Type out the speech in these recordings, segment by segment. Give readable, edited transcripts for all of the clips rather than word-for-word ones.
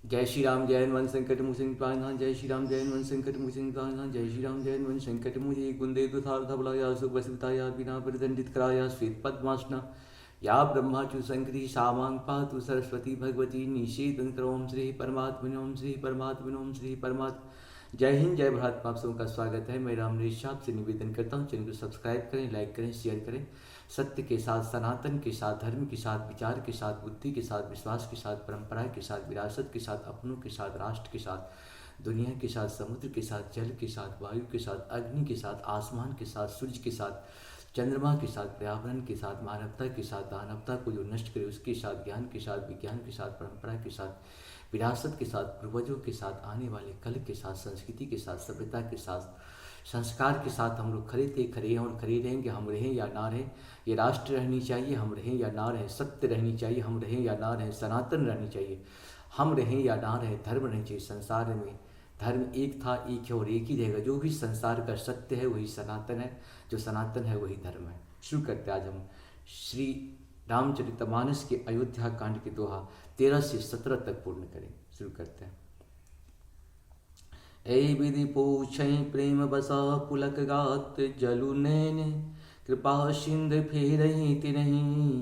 जय श्री राम जय हनुमान संकट मोचन प्राणनाथ। जय श्री राम जय हनुमान संकट मोचन प्राणनाथ। जय श्री राम जय हनुमान संकट मोचन कुंदे दुधार धवलाया सुबसविताया बिना परिदंडित कराया श्वेत पद्मासना या ब्रह्माचु संकृति सामांग पातु सरस्वती भगवती निषेधन ओम श्री परमात्मने ओम श्री परमात्मने ओम श्री परमात्मा। जय हिंद जय भारत। आप सबका स्वागत है। मैं रामरेश आपसे निवेदन करता हूँ, चैनल को सब्सक्राइब करें, लाइक करें, शेयर करें। सत्य के साथ, सनातन के साथ, धर्म के साथ, विचार के साथ, बुद्धि के साथ, विश्वास के साथ, परंपरा के साथ, विरासत के साथ, अपनों के साथ, राष्ट्र के साथ, दुनिया के साथ, समुद्र के साथ, जल के साथ, वायु के साथ, अग्नि के साथ, आसमान के साथ, सूर्य के साथ, चंद्रमा के साथ, पर्यावरण के साथ, मानवता के साथ, दानवता को जो नष्ट करे उसके साथ, ज्ञान के साथ, विज्ञान के साथ, परंपरा के साथ, विरासत के साथ, पूर्वजों के साथ, आने वाले कल के साथ, संस्कृति के साथ, सभ्यता के साथ, संस्कार के साथ हम लोग खड़े थे, खड़े हैं और खड़े रहेंगे। हम रहें या ना रहें, ये राष्ट्र रहनी चाहिए, हम रहें या ना रहें, सत्य रहनी चाहिए, हम रहें या ना रहें, सनातन रहनी चाहिए, हम रहें या ना रहें, धर्म रहनी चाहिए। संसार में धर्म एक था, एक है और एक ही रहेगा। जो भी संसार का सत्य है वही सनातन है, जो सनातन है वही धर्म है। शुरू करते आज हम श्री रामचरितमानस के अयोध्या कांड के दोहा 13 से 17 तक पूर्ण करें। शुरू करते हैं। ऐ विधि पूछई प्रेम बसा पुलक गात जलु नैन कृपा सिंध फेरही तिनहि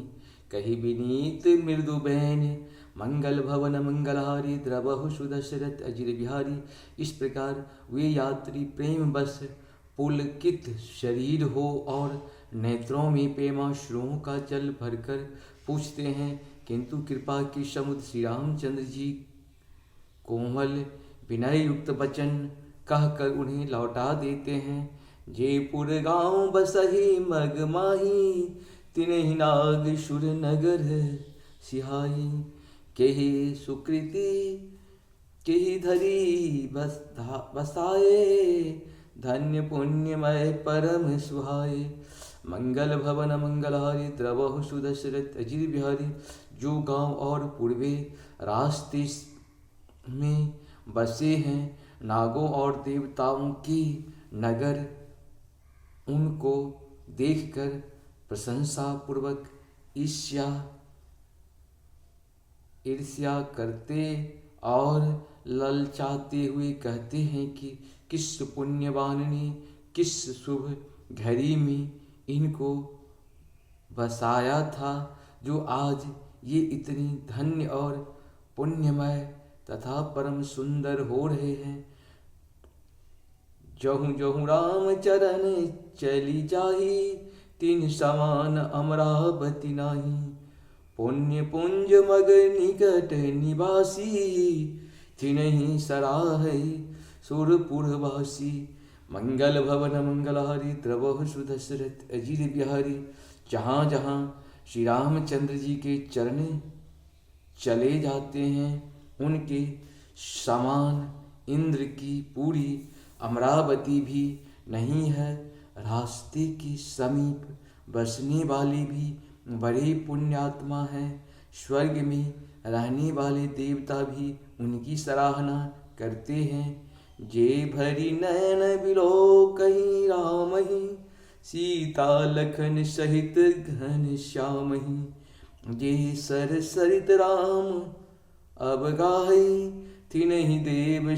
कही विनीत मृदु बैन मंगल भवन मंगलहारी द्रवहु सुदशरथ अजिर बिहारी। इस प्रकार वे यात्री प्रेम बस पुलकित शरीर हो और नेत्रों में प्रेमाश्रुओं का जल भरकर पूछते हैं, किंतु कृपा के समुद्र श्री रामचंद्र जी कोमल विनय युक्त वचन कहकर उन्हें लौटा देते हैं। जयपुर गांव बसही मग माही तिन्हि नाग सुर नगर सिहाई केहि सुकृति केहि धरी बसाए धन्य पुण्यमय परम सुहाए। मंगल भवन मंगलहारी द्रवहु सुदशरथ अजिर बिहारी। जो गांव और पूर्वे रास्ते में बसे हैं नागों और देवताओं की नगर, उनको देखकर प्रशंसा पूर्वक ईर्ष्या करते और ललचाते हुए कहते हैं कि किस पुण्यवान ने किस शुभ घड़ी में इनको बसाया था, जो आज ये इतनी धन्य और पुण्यमय तथा परम सुंदर हो रहे हैं। जहु जहु राम चरण चली जाही तीन समान अमरावती नाही। पुण्य पुंज मग निकट निवासी तिन्हि सराहै सुरपुरवासी। मंगल भवन मंगलहारी द्रवहु सुदशरथ अजिर बिहारी। जहाँ जहाँ श्री रामचंद्र जी के चरण चले जाते हैं उनके समान इंद्र की पूरी अमरावती भी नहीं है। रास्ते के समीप बसने वाले भी बड़े पुण्यात्मा हैं। स्वर्ग में रहने वाले देवता भी उनकी सराहना करते हैं। जे भरी नयन बिलो कहीं राम ही सीता लखन सहित घन श्याम ही। जे सर सरित राम अब गाही तिन्हि देव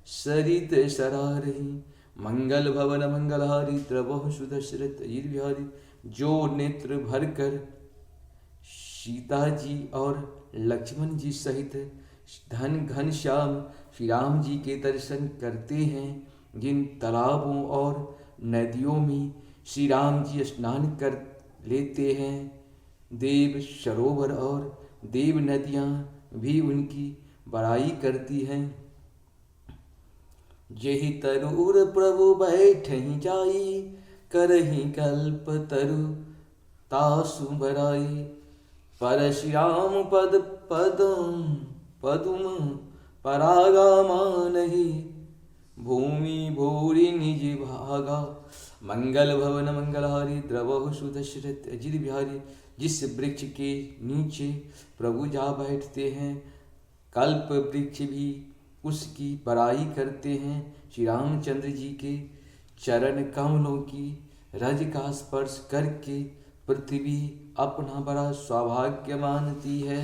सरित सरारही। मंगल भवन मंगलहारी द्रवहु सुदशरथ अजिर बिहारी। जो नेत्र भरकर सीता जी और लक्ष्मण जी सहित घन श्याम श्री राम जी के दर्शन करते हैं, जिन तालाबों और नदियों में श्री राम जी स्नान कर लेते हैं, देव सरोवर और देव नदियाँ भी उनकी बड़ाई करती हैं। जेहि तरुर प्रभु बैठहि जाई करहि कल्प तरु तासु बराई। पर श्री राम पदुम परागा मानहि भूमि भूरि निज भागा। मंगल भवन मंगलहारी द्रवहु सुदशरथ अजिर बिहारी। जिस वृक्ष के नीचे प्रभु जा बैठते हैं, कल्प वृक्ष भी उसकी बड़ाई करते हैं। श्री रामचंद्र जी के चरण कमलों की रज का स्पर्श करके पृथ्वी अपना बड़ा सौभाग्य मानती है।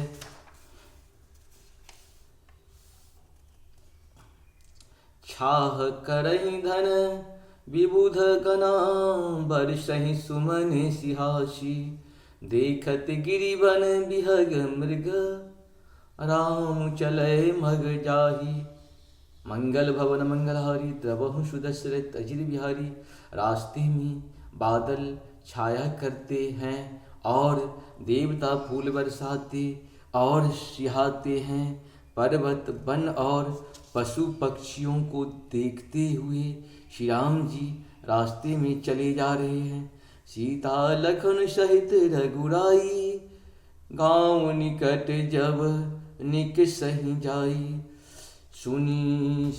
छाह करहि धन विबुध गना, बरसहि सुमन सिहासी। देखत गिरिवन बिहग मृग, राम चलै मग जाहि। मंगल भवन मंगलहारी, द्रवहु सुदशरथ अजिर बिहारी। रास्ते में बादल छाया करते हैं और देवता फूल बरसाते और सिहाते हैं। पर्वत वन और पशु पक्षियों को देखते हुए श्री राम जी रास्ते में चले जा रहे हैं। सीता लखन सहित रघुराई, गाँव निकट जब निकसहि जाई। सुनी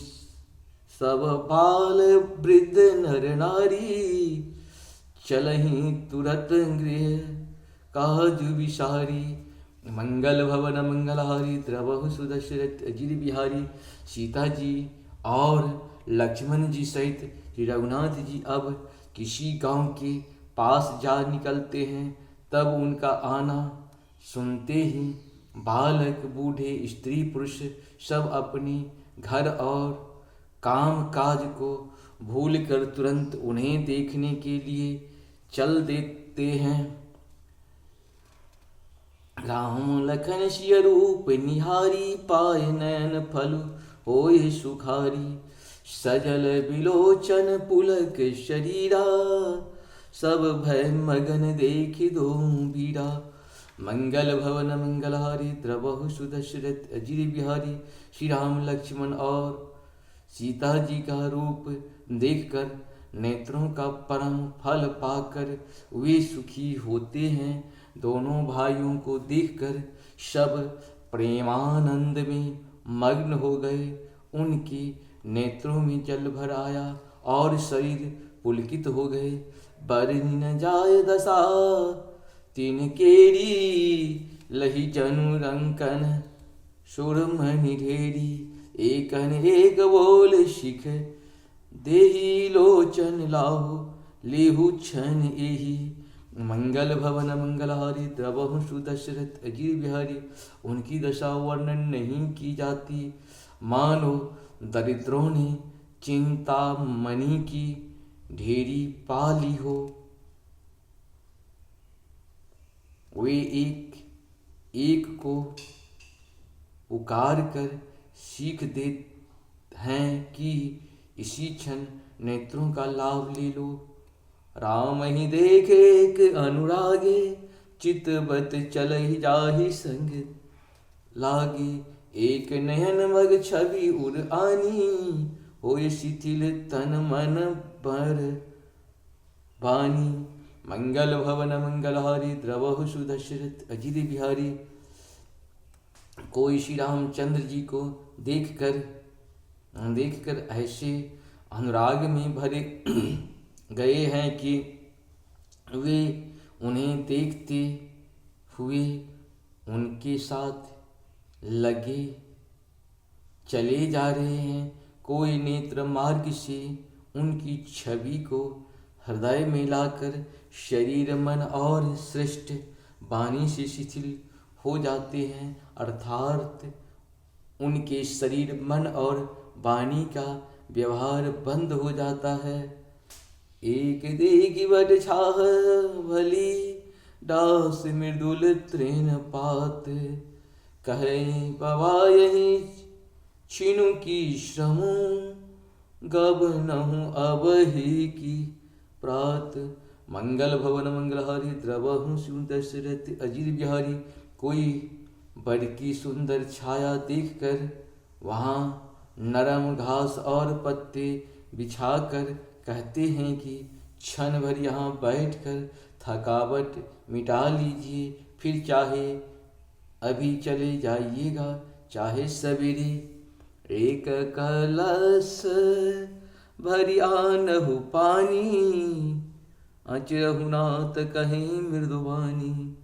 सब बाल वृद्ध नर नारी, चलहि तुरत गृह काज विसारी। मंगल भवन मंगलहारी, द्रवहु सुदशरथ अजिर बिहारी। सीता जी और लक्ष्मण जी सहित श्री रघुनाथ जी अब किसी गांव के पास जा निकलते हैं। तब उनका आना सुनते ही बालक बूढ़े स्त्री पुरुष सब अपने घर और काम काज को भूलकर तुरंत उन्हें देखने के लिए चल देते हैं। राम लखन सिय रूप निहारी, पाय नयन फल होय सुखारी। सजल बिलोचन पुलक शरीरा, सब भय मगन देखि दो बीरा। मंगल भवन मंगलहारी, द्रवहु सुदशरथ अजिर बिहारी। श्री राम लक्ष्मण और सीता जी का रूप देखकर नेत्रों का परम फल पाकर वे सुखी होते हैं। दोनों भाइयों को देखकर सब प्रेमानंद में मग्न हो गए। उनके नेत्रों में जल भर आया और शरीर पुलकित हो गए। बरनि न जाय दशा तीन केरी, लही जनु रंकन सुरमणि ढेरी। एकन एक बोल शिख, देहि लोचन लाहु लेहु छन एही। मंगल भवन मंगलहारी, द्रवहु सुदशरथ अजिर बिहारी। उनकी दशा वर्णन नहीं की जाती, मानो दरिद्रों ने चिंता मणि की ढेरी पाली हो। वे एक एक को पुकार कर सीख देते हैं कि इसी क्षण नेत्रों का लाभ ले लो। राम ही देखे एक अनुरागे, चितबत चलहि जाहि संग लागे। एक नयन मग छवि उर आनी, होय शिथिल तन मन पर बानी। मंगल भवन मंगलहारी, द्रवहु सुदशरथ अजिर बिहारी। कोई श्री रामचंद्र जी को देखकर ऐसे अनुराग में भरे गए हैं कि वे उन्हें देखते हुए उनके साथ लगे चले जा रहे हैं। कोई नेत्र मार्ग से उनकी छवि को हृदय में लाकर शरीर मन और सृष्ट वाणी से शिथिल हो जाते हैं। अर्थात उनके शरीर मन और वाणी का व्यवहार बंद हो जाता है। एक देगी बड़ छाह भली, दास मृदुल तृण पात। कहे बाबा यही छिनु की श्रमु, गब नहु अब ही की प्रात। मंगल भवन मंगलहारी, द्रवहु सुदशरथ अजिर बिहारी। कोई बड़ की सुंदर छाया देखकर वहाँ नरम घास और पत्ते बिछाकर कहते हैं कि क्षण भर यहाँ बैठकर थकावट मिटा लीजिए, फिर चाहे अभी चले जाइएगा, चाहे सवेरे। एक कलश भरी आनहु पानी, अचरहु नाथ कहीं मृदुवानी।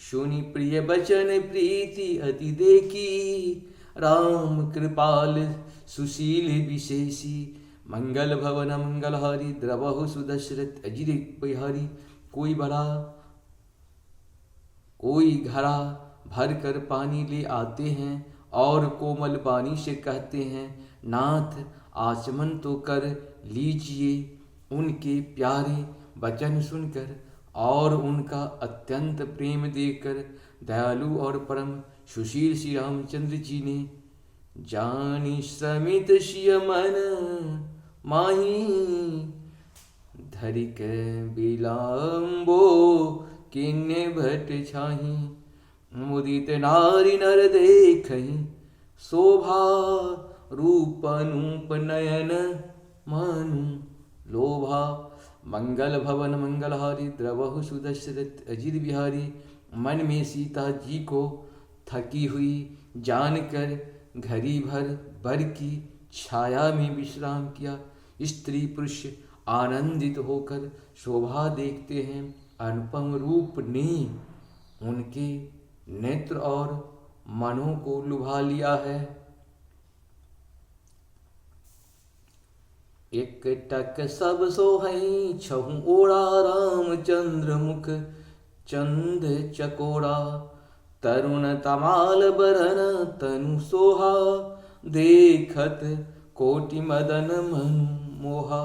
सुनि प्रिय बचन प्रीति अति देखी, राम कृपाल सुशील विशेषी। मंगल भवन मंगलहारी, द्रवहु सुदशरथ अजिर बिहारी। कोई बड़ा कोई घड़ा भर कर पानी ले आते हैं और कोमल वाणी से कहते हैं, नाथ आचमन तो कर लीजिए उनके प्यारे वचन सुनकर, और उनका अत्यंत प्रेम देखकर दयालु और परम सुशील श्री रामचंद्र जी ने जानी समित सिय मन माही, धरिक बिलाम्बो किन्ने भट छाही, मुदित नारी नर देखहि शोभा, रूप अनूप नयन मानु लोभा। मंगल भवन मंगलहारी द्रवहु सुदशरथ अजित बिहारी, मन में सीता जी को थकी हुई जानकर घड़ी भर बर की छाया में विश्राम किया। स्त्री पुरुष आनंदित होकर शोभा देखते हैं। अनुपम रूप ने उनके नेत्र और मनों को लुभा लिया है। एक टक सब सोहई छहु ओरा, रामचंद्र मुख चंद चकोरा, तरुण तमाल बरन तनु सोहा, देखत कोटि मदन मनु मोहा।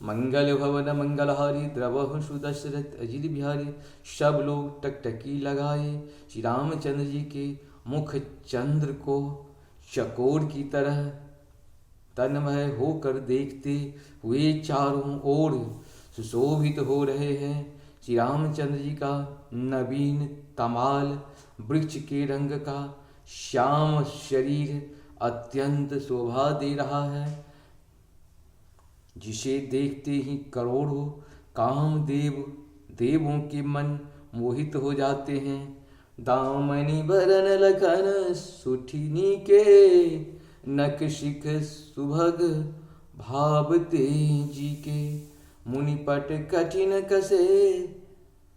मंगल भवन मंगलहारी द्रवहु सुदशरथ अजित बिहारी, सब लोग टकटकी लगाए श्री रामचंद्र जी के मुख चंद्र को चकोर की तरह तन्मय होकर देखते हुए चारों ओर सुशोभित हो रहे हैं। श्री रामचंद्र जी का नवीन तमाल वृक्ष के रंग का श्याम शरीर अत्यंत शोभा दे रहा है, जिसे देखते ही करोड़ों कामदेव देवों के मन मोहित हो जाते हैं। दामनी बरन लखन सुठिनी के, नखशिख सुभग भावते जी के, मुनिपट कठिन कसे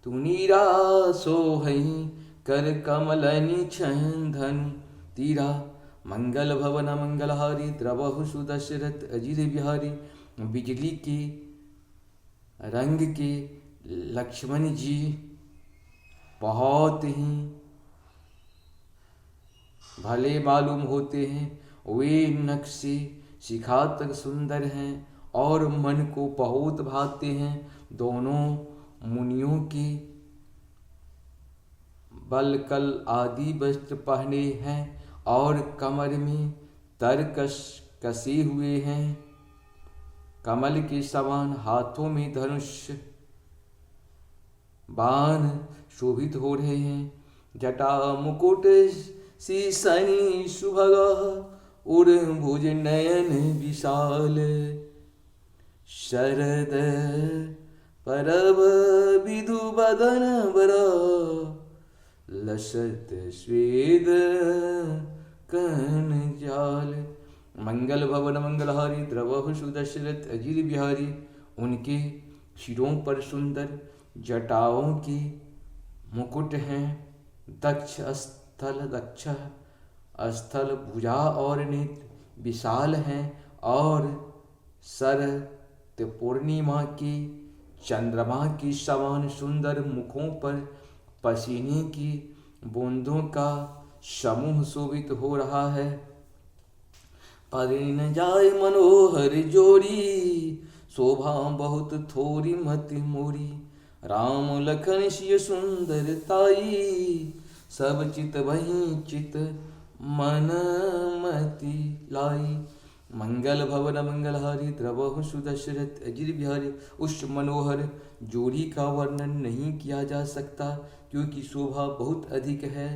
तुनीरा, सोहई कर कमलनि छंधन तीरा। मंगल भवन मंगलहारी द्रवहु सुदशरथ अजित बिहारी, बिजली के रंग के लक्ष्मण जी बहुत ही भले मालूम होते हैं। वे नक्शे शिखा तक सुंदर हैं और मन को बहुत भाते हैं। दोनों मुनियों के बलकल आदि वस्त्र पहने हैं और कमर में तरकश कसे हुए हैं। कमल के समान हाथों में धनुष बाण शोभित हो रहे हैं। जटा मुकुट शीशनि सुभग, उर भुज नयन विशाल, शरद परब विधु बदन बरा, लसत स्वेद कन जाल। मंगल भवन मंगलहारी द्रवहु सुदशरथ अजित बिहारी, उनके सिरों पर सुंदर जटाओं के मुकुट हैं। दक्ष स्थल भुजा और नेत्र विशाल हैं और शरद पूर्णिमा के चंद्रमा की समान सुंदर मुखों पर पसीने की बूंदों का समूह शोभित हो रहा है। परिण जाय मनोहर जोरी, शोभा बहुत थोरी मति मोरी, राम लखन सिय सुंदर ताई, सब चित वही चित मन मति लाई। मंगल भवन मंगलहारी द्रवहु सुदशरथ अजित बिहारी, उस मनोहर जोड़ी का वर्णन नहीं किया जा सकता, क्योंकि शोभा बहुत अधिक है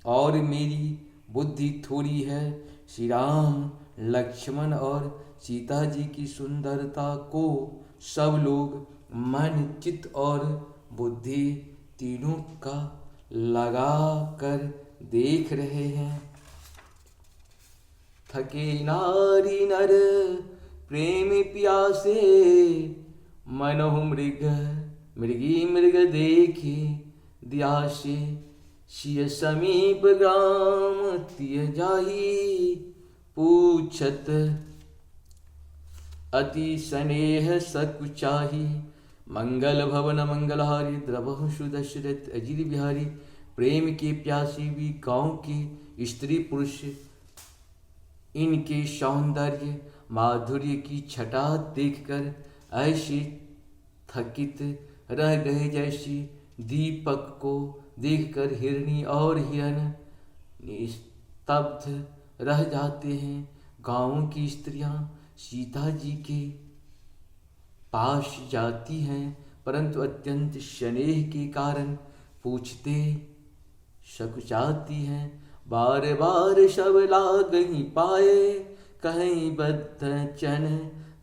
और मेरी बुद्धि थोड़ी है। श्री राम लक्ष्मण और सीता जी की सुंदरता को सब लोग मन चित्त और बुद्धि तीनों का लगा कर देख रहे हैं। थके नारी नर प्रेम प्यासे, मनहु मृगी मृग देखे दियासे, सिय समीप ग्राम तिय जाही, पूछत अति स्नेह सकुचाही। मंगल भवन मंगलहारी द्रवहु सुदशरथ अजित बिहारी, प्रेम के प्यासी भी गांव के स्त्री पुरुष इनके सौंदर्य माधुर्य की छटा देखकर ऐसे थकित रह गए जैसे दीपक को देखकर हिरनी और हिरन निस्तब्ध रह जाते हैं। गांव की स्त्रियां सीता जी के पास जाती हैं, परंतु अत्यंत स्नेह के कारण पूछते सकुचाती हैं। बार बार सब लागहि पाए, कहीं बद्धचन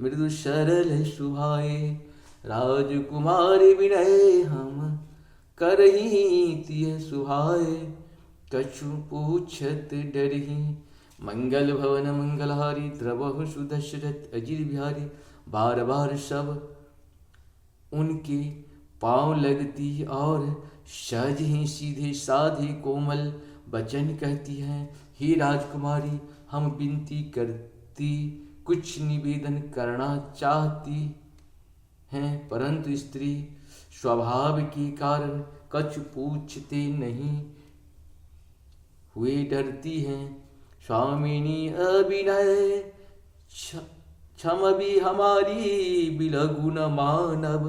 मृदु सरल सुहाए। राजकुमारी विनय हम करही तिय सुहाए, कछु पूछत डरही। मंगल भवन मंगलहारी, द्रवहु सुदशरथ अजिर बिहारी। बार बार सब उनके पांव लगती और सहज ही सीधे साधे कोमल वचन कहती हैं। हे राजकुमारी, हम विनती करती कुछ निवेदन करना चाहती हैं, परंतु स्त्री स्वभाव के कारण कछु पूछते नहीं हुए डरती हैं। स्वामिनी अभिनय क्षम भी हमारी, बिलगु न मानव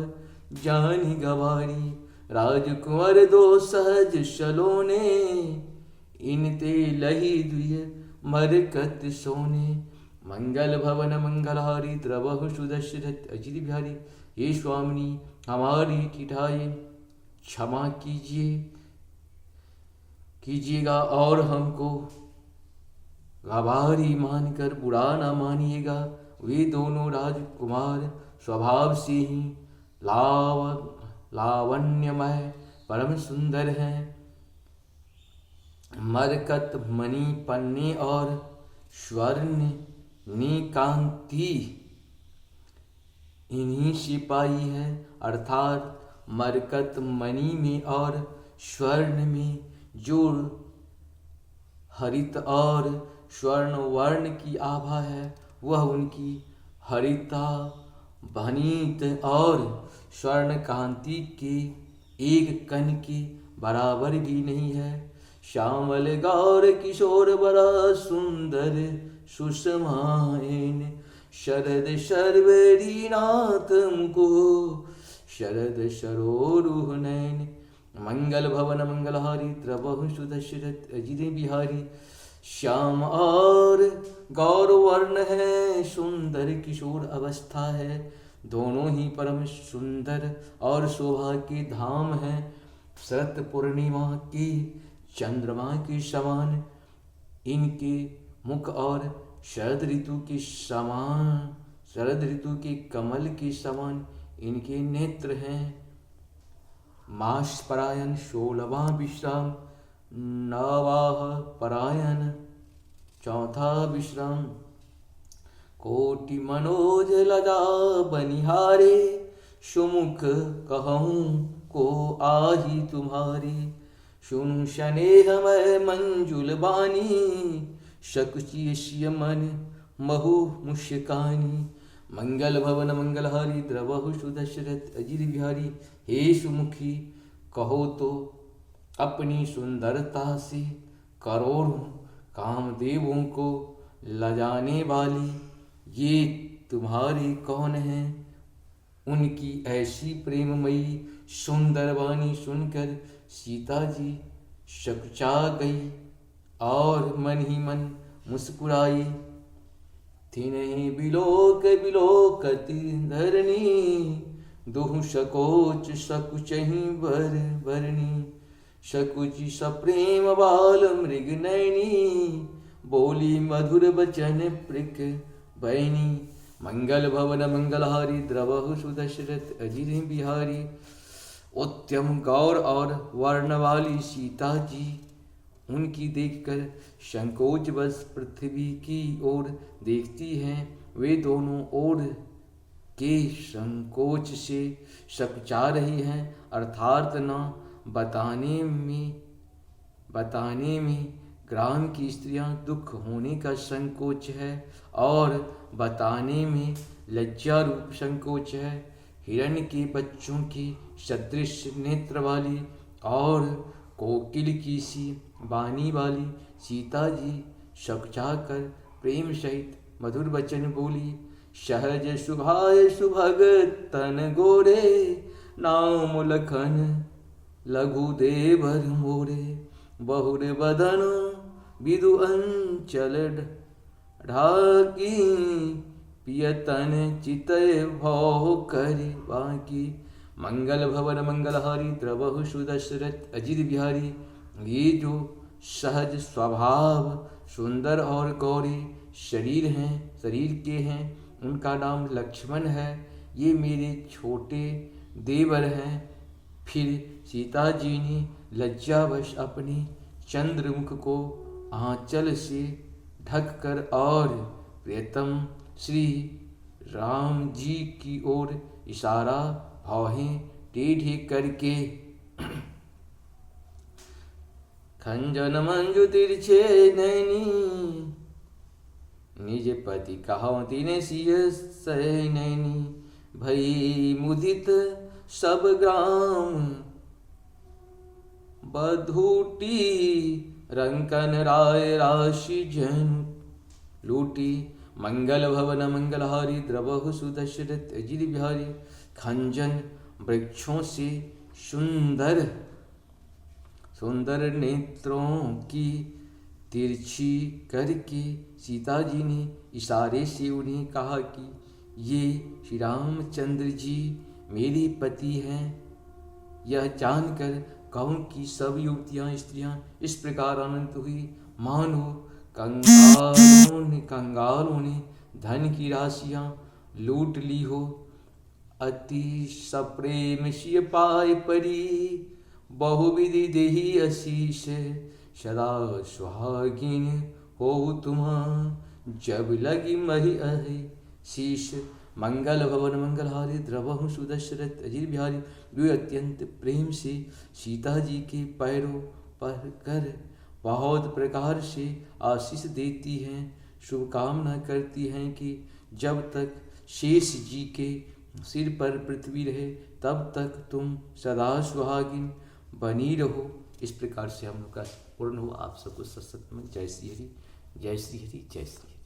जानी गवारी। राजकुंवर दो सहज सलोने, इनते लही दुय मरकत सोने। मंगल भवन मंगलहारी, द्रवहु सुदशरथ अजिर बिहारी। ये स्वामिनी हमारी ठिठाई क्षमा कीजिएगा और हमको गवारी मानकर बुरा न मानिएगा। वे दोनों राजकुमार स्वभाव से ही लावण्यमय परम सुंदर हैं। मरकत मणि पन्ने और स्वर्ण ने कांति इन्हीं से पाई है, अर्थात मरकत मणि में और स्वर्ण में जो हरित और स्वर्ण वर्ण की आभा है, वह उनकी हरिता भनीत और स्वर्ण कांति के एक कण के बराबर भी नहीं है। श्यामल गौर किशोर बड़ा सुंदर सुषमायन, शरद शर्वरी नाथ मुको शरद सरोरुह नयन। मंगल भवन मंगलहारी, द्रवहु सुदशरथ अजिर बिहारी। श्याम और गौर वर्ण है, सुंदर किशोर अवस्था है, दोनों ही परम सुंदर और शोभा के धाम हैं। शरत पूर्णिमा की चंद्रमा के समान इनके मुख और शरद ऋतु के कमल के समान इनके नेत्र हैं। मास परायण 16वां विश्राम, नवाह परायण 4था विश्राम। कोटि मनोज लगा बनिहारे, सुमुख कहूँ को आही तुम्हारी। सुनु स्नेहमय मंजुल बानी, शकुचि मन महु मुस्कानी। मंगल भवन मंगलहारी, द्रवहु सुदशरथ अजिर बिहारी। हे सुमुखी, कहो तो अपनी सुंदरता से करोड़ों कामदेवों को लजाने वाली ये तुम्हारी कौन है। उनकी ऐसी प्रेममयी सुंदर वाणी सुनकर सीता जी सकचा गई और मन ही मन मुस्कुराई। तिन्हि बिलोक बिलोकति धरणी, दुहु सकोच सकुचहि बर बरनी। सकुचि सप्रेम बाल मृग नयनी, बोली मधुर बचन प्रिक बैनी। मंगल भवन मंगलहारी, द्रवहु सुदशरथ अजिर बिहारी। उत्तम गौर और वर्ण वाली सीता जी उनकी देखकर संकोच बस पृथ्वी की ओर देखती हैं। वे दोनों ओर के संकोच से सकचा रही हैं, अर्थात न बताने में ग्राम की स्त्रियां दुख होने का संकोच है और बताने में लज्जा रूप संकोच है। हिरण्य के बच्चों की सदृश नेत्र वाली और कोकिल की सी वाणी वाली सीता जी सकचा कर प्रेम सहित मधुर वचन बोली। सहज सुभाय सुभग तन गोरे, नाम लखन लघु देवर मोरे। बहुर बदन विदु अंचल ढाकी, पियतन चितय भौ करि बाकी। मंगल भवन मंगलहारी, द्रवहु सुदशरथ अजित बिहारी। ये जो सहज स्वभाव सुंदर और गौरी शरीर के हैं, उनका नाम लक्ष्मण है। ये मेरे छोटे देवर हैं। फिर सीता जी ने लज्जावश अपनी चंद्रमुख को आंचल से ढककर और प्रियतम श्री राम जी की ओर इशारा भौहें टेढ़ी करके खंजन मंजु तिरछे नैनी, निज पति कहो तिने सिय सह नैनी। भई मुदित सब ग्राम बधूटी, रंकन राय राशि जन लूटी। मंगल भवन मंगलहारी, द्रवहु सुदशरथ अजित बिहारी। खंजन वृक्षों से सुंदर सुंदर नेत्रों की तिरछी करके सीता जी ने इशारे से उन्हें कहा कि ये श्री रामचंद्र जी मेरे पति हैं। यह जानकर गाँव की सब युवतियाँ स्त्रियाँ इस प्रकार आनंदित हुई मानो कंगालों ने धन की राशियाँ लूट ली हो। अति सप्रेम सिय पाय परी, बहुविधि देहि आशीष। सदा सुहागिन हो तुम, जब लगी मही अहि शीश। मंगल भवन मंगलहारी, द्रवहु सुदशरथ अजित बिहारी। वे अत्यंत प्रेम से सीता जी के पैरों पर कर बहुत प्रकार से आशीष देती हैं, शुभकामना करती हैं कि जब तक शेष जी के सिर पर पृथ्वी रहे तब तक तुम सदा सुहागिन बनी रहो। इस प्रकार से हम लोग का पूर्ण हो। आप सबको सत्संग में जय श्री हरि, जय श्री हरि, जय श्री हरि।